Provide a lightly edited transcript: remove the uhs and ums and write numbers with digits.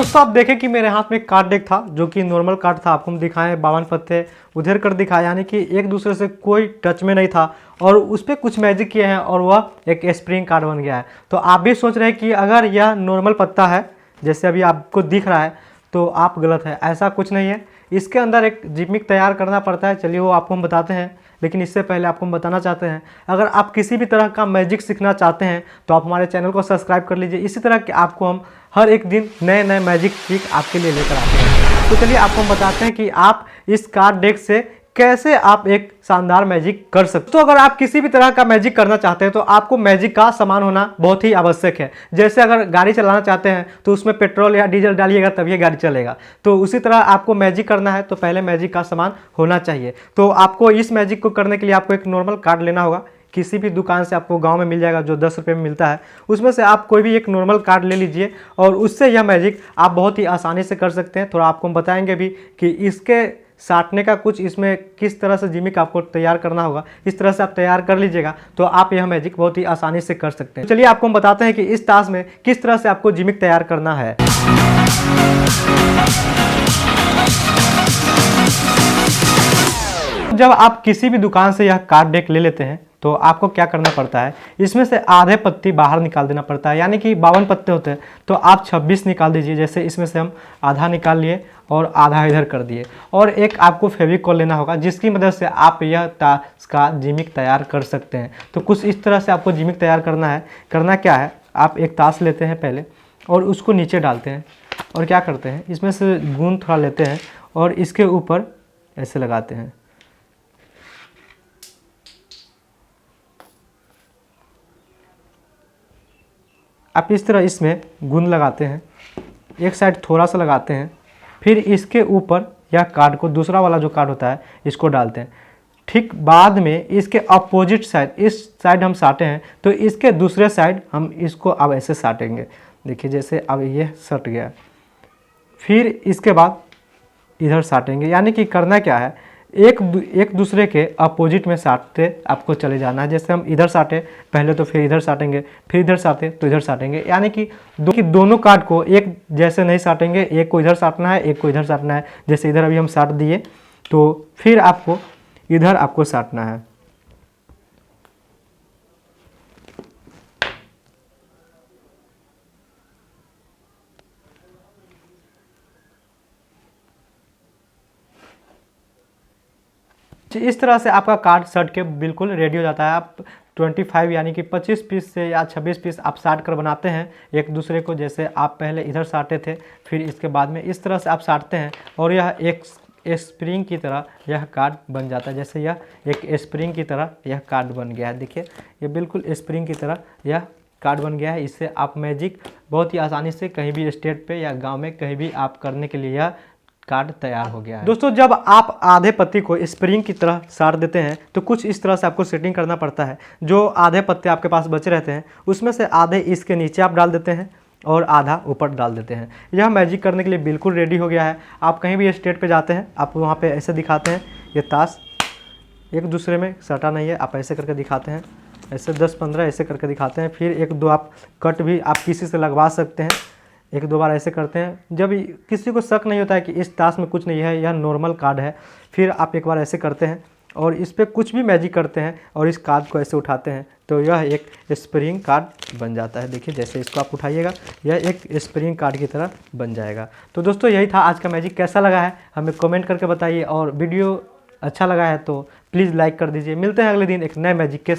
दोस्तों आप देखें कि मेरे हाथ में एक कार्ड डेक था जो कि नॉर्मल कार्ड था, आपको हम दिखाएं 52 पत्ते उधर कर दिखाया, यानी कि एक दूसरे से कोई टच में नहीं था और उस पर कुछ मैजिक किए हैं और वह एक स्प्रिंग कार्ड बन गया है। तो आप भी सोच रहे हैं कि अगर यह नॉर्मल पत्ता है जैसे अभी आपको दिख रहा है तो आप गलत है, ऐसा कुछ नहीं है। इसके अंदर एक जिमिक तैयार करना पड़ता है, चलिए वो आपको हम बताते हैं। लेकिन इससे पहले आपको हम बताना चाहते हैं, अगर आप किसी भी तरह का मैजिक सीखना चाहते हैं तो आप हमारे चैनल को सब्सक्राइब कर लीजिए। इसी तरह के आपको हम हर एक दिन नए नए मैजिक ट्रिक आपके लिए लेकर आते हैं। तो चलिए आपको हम बताते हैं कि आप इस कार्ड डेक से कैसे आप एक शानदार मैजिक कर सकते। तो अगर आप किसी भी तरह का मैजिक करना चाहते हैं तो आपको मैजिक का सामान होना बहुत ही आवश्यक है। जैसे अगर गाड़ी चलाना चाहते हैं तो उसमें पेट्रोल या डीजल डालिएगा तब ये गाड़ी चलेगा, तो उसी तरह आपको मैजिक करना है तो पहले मैजिक का सामान होना चाहिए। तो आपको इस मैजिक को करने के लिए आपको एक नॉर्मल कार्ड लेना होगा, किसी भी दुकान से आपको गांव में मिल जाएगा जो 10 रुपये में मिलता है। उसमें से आप कोई भी एक नॉर्मल कार्ड ले लीजिए और उससे यह मैजिक आप बहुत ही आसानी से कर सकते हैं। थोड़ा आपको हम बताएंगे भी कि इसके साटने का कुछ इसमें किस तरह से जिमिक आपको तैयार करना होगा। इस तरह से आप तैयार कर लीजिएगा तो आप यह मैजिक बहुत ही आसानी से कर सकते हैं। चलिए आपको हम बताते हैं कि इस ताश में किस तरह से आपको जिमिक तैयार करना है। जब आप किसी भी दुकान से यह कार्ड डेक ले लेते हैं तो आपको क्या करना पड़ता है, इसमें से आधे पत्ती बाहर निकाल देना पड़ता है। यानी कि 52 पत्ते होते हैं तो आप 26 निकाल दीजिए। जैसे इसमें से हम आधा निकाल लिए और आधा इधर कर दिए। और एक आपको फेविकॉल लेना होगा जिसकी मदद से आप यह ताश का जिमिक तैयार कर सकते हैं। तो कुछ इस तरह से आपको जिमिक तैयार करना है। करना क्या है, आप एक ताश लेते हैं पहले और उसको नीचे डालते हैं और क्या करते हैं, इसमें से गूंद थोड़ा लेते हैं और इसके ऊपर ऐसे लगाते हैं। आप इस तरह इसमें गूंद लगाते हैं, एक साइड थोड़ा सा लगाते हैं, फिर इसके ऊपर यह कार्ड को, दूसरा वाला जो कार्ड होता है इसको डालते हैं। ठीक बाद में इसके अपोजिट साइड, इस साइड हम साटे हैं तो इसके दूसरे साइड हम इसको अब ऐसे साटेंगे। देखिए जैसे अब ये सट गया, फिर इसके बाद इधर साटेंगे। यानी कि करना क्या है, एक दूसरे के अपोजिट में साटते आपको चले जाना है। जैसे हम इधर साटे पहले तो फिर इधर साटेंगे, फिर इधर साटे तो इधर साटेंगे। यानी कि दोनों कार्ड को एक जैसे नहीं साटेंगे, एक को इधर साटना है एक को इधर साटना है। जैसे इधर अभी हम साट दिए तो फिर आपको इधर आपको साटना है। इस तरह से आपका कार्ड सट के बिल्कुल रेडी हो जाता है। आप 25 यानी कि 25 पीस से या 26 पीस आप साट कर बनाते हैं एक दूसरे को। जैसे आप पहले इधर साटे थे फिर इसके बाद में इस तरह से आप साटते हैं और यह एक स्प्रिंग की तरह यह कार्ड बन जाता है। जैसे यह एक स्प्रिंग की तरह यह कार्ड बन गया है। देखिए ये बिल्कुल स्प्रिंग की तरह यह कार्ड बन गया है। इससे आप मैजिक बहुत ही आसानी से कहीं भी स्टेट पे या गांव में कहीं भी आप करने के लिए यह कार्ड तैयार हो गया है। दोस्तों जब आप आधे पत्ती को स्प्रिंग की तरह साट देते हैं तो कुछ इस तरह से आपको सेटिंग करना पड़ता है। जो आधे पत्ते आपके पास बचे रहते हैं उसमें से आधे इसके नीचे आप डाल देते हैं और आधा ऊपर डाल देते हैं। यह मैजिक करने के लिए बिल्कुल रेडी हो गया है। आप कहीं भी स्टेट पे जाते हैं आप वहाँ पे ऐसे दिखाते हैं, ये ताश एक दूसरे में सटा नहीं है, आप ऐसे करके दिखाते हैं, ऐसे 10-15 ऐसे करके दिखाते हैं। फिर एक दो आप कट भी आप किसी से लगवा सकते हैं, एक दो बार ऐसे करते हैं। जब किसी को शक नहीं होता है कि इस ताश में कुछ नहीं है, यह नॉर्मल कार्ड है, फिर आप एक बार ऐसे करते हैं और इस पर कुछ भी मैजिक करते हैं और इस कार्ड को ऐसे उठाते हैं तो यह एक स्प्रिंग कार्ड बन जाता है। देखिए जैसे इसको आप उठाइएगा यह एक स्प्रिंग कार्ड की तरह बन जाएगा। तो दोस्तों यही था आज का मैजिक। कैसा लगा है हमें कमेंट करके बताइए और वीडियो अच्छा लगा है तो प्लीज़ लाइक कर दीजिए। मिलते हैं अगले दिन एक नए मैजिक के